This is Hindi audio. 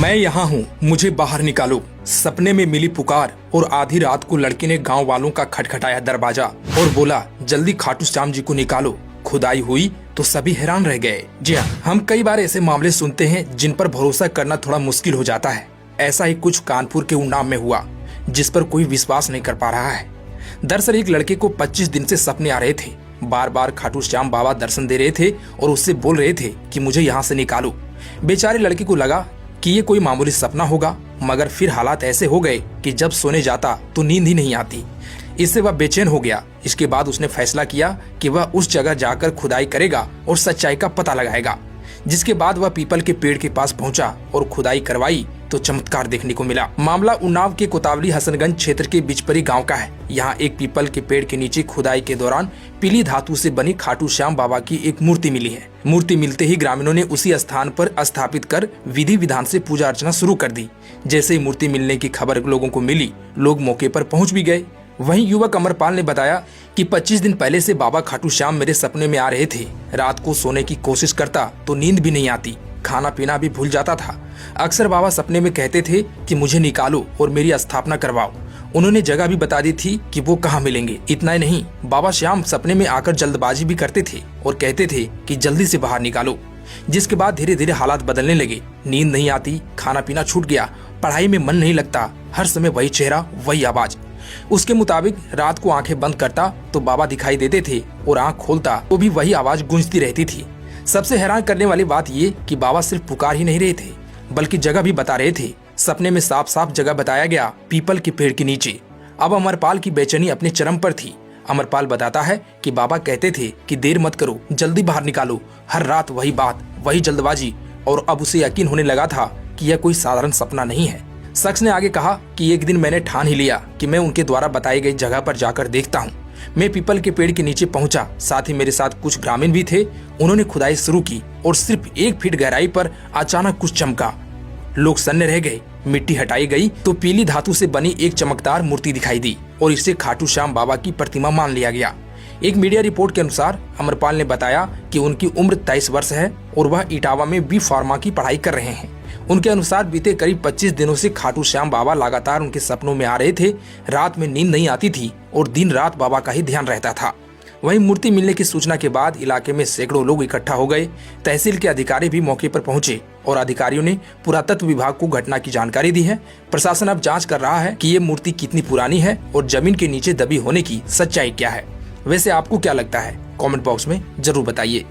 मैं यहाँ हूँ, मुझे बाहर निकालो। सपने में मिली पुकार और आधी रात को लड़के ने गांव वालों का खटखटाया दरवाजा और बोला, जल्दी खाटू श्याम जी को निकालो। खुदाई हुई तो सभी हैरान रह गए। जी हाँ, हम कई बार ऐसे मामले सुनते हैं जिन पर भरोसा करना थोड़ा मुश्किल हो जाता है। ऐसा ही कुछ कानपुर के उन्नाव में हुआ, जिस पर कोई विश्वास नहीं कर पा रहा है। दरअसल एक लड़के को 25 दिन से सपने आ रहे थे। बार बार खाटू श्याम बाबा दर्शन दे रहे थे और उससे बोल रहे थे कि मुझे यहाँ से निकालो। बेचारे लड़के को लगा कि ये कोई मामूली सपना होगा, मगर फिर हालात ऐसे हो गए कि जब सोने जाता तो नींद ही नहीं आती। इससे वह बेचैन हो गया। इसके बाद उसने फैसला किया कि वह उस जगह जाकर खुदाई करेगा और सच्चाई का पता लगाएगा। जिसके बाद वह पीपल के पेड़ के पास पहुंचा और खुदाई करवाई तो चमत्कार देखने को मिला। मामला उन्नाव के कोतावली हसनगंज क्षेत्र के बिचपरी गांव का है। यहाँ एक पीपल के पेड़ के नीचे खुदाई के दौरान पीली धातु से बनी खाटू श्याम बाबा की एक मूर्ति मिली है। मूर्ति मिलते ही ग्रामीणों ने उसी स्थान पर स्थापित कर विधि विधान से पूजा अर्चना शुरू कर दी। जैसे ही मूर्ति मिलने की खबर लोगों को मिली, लोग मौके पर पहुंच भी गए। वहीं युवक अमरपाल ने बताया कि 25 दिन पहले से बाबा खाटू श्याम मेरे सपने में आ रहे थे। रात को सोने की कोशिश करता तो नींद भी नहीं आती, खाना पीना भी भूल जाता था। अक्सर बाबा सपने में कहते थे कि मुझे निकालो और मेरी स्थापना करवाओ। उन्होंने जगह भी बता दी थी कि वो कहाँ मिलेंगे। इतना ही नहीं, बाबा श्याम सपने में आकर जल्दबाजी भी करते थे और कहते थे कि जल्दी से बाहर निकालो। जिसके बाद धीरे धीरे हालात बदलने लगे। नींद नहीं आती, खाना पीना छूट गया, पढ़ाई में मन नहीं लगता, हर समय वही चेहरा वही आवाज। उसके मुताबिक रात को आंखें बंद करता तो बाबा दिखाई देते थे और आंख खोलता तो भी वही आवाज गूंजती रहती थी। सबसे हैरान करने वाली बात ये कि बाबा सिर्फ पुकार ही नहीं रहे थे, बल्कि जगह भी बता रहे थे। सपने में साफ साफ जगह बताया गया, पीपल के पेड़ के नीचे। अब अमरपाल की बेचैनी अपने चरम पर थी। अमरपाल बताता है कि बाबा कहते थे कि देर मत करो, जल्दी बाहर निकालो। हर रात वही बात, वही जल्दबाजी। और अब उसे यकीन होने लगा था कि यह कोई साधारण सपना नहीं है। शख्स ने आगे कहा कि एक दिन मैंने ठान ही लिया कि मैं उनके द्वारा बताई गई जगह पर जाकर देखता हूँ। मैं पीपल के पेड़ के नीचे पहुंचा, साथ ही मेरे साथ कुछ ग्रामीण भी थे। उन्होंने खुदाई शुरू की और सिर्फ 1 फीट गहराई पर अचानक कुछ चमका। लोग सन्ने रह गए। मिट्टी हटाई गई तो पीली धातु से बनी एक चमकदार मूर्ति दिखाई दी और इसे खाटू श्याम बाबा की प्रतिमा मान लिया गया। एक मीडिया रिपोर्ट के अनुसार अमरपाल ने बताया कि उनकी उम्र 23 वर्ष है और वह इटावा में बी फार्मा की पढ़ाई कर रहे हैं। उनके अनुसार बीते करीब 25 दिनों से खाटू श्याम बाबा लगातार उनके सपनों में आ रहे थे। रात में नींद नहीं आती थी और दिन रात बाबा का ही ध्यान रहता था। वहीं मूर्ति मिलने की सूचना के बाद इलाके में सैकड़ों लोग इकट्ठा हो गए। तहसील के अधिकारी भी मौके पर पहुंचे और अधिकारियों ने पुरातत्व विभाग को घटना की जानकारी दी है। प्रशासन अब जांच कर रहा है कि ये मूर्ति कितनी पुरानी है और जमीन के नीचे दबी होने की सच्चाई क्या है। वैसे आपको क्या लगता है? कमेंट बॉक्स में जरूर बताइए।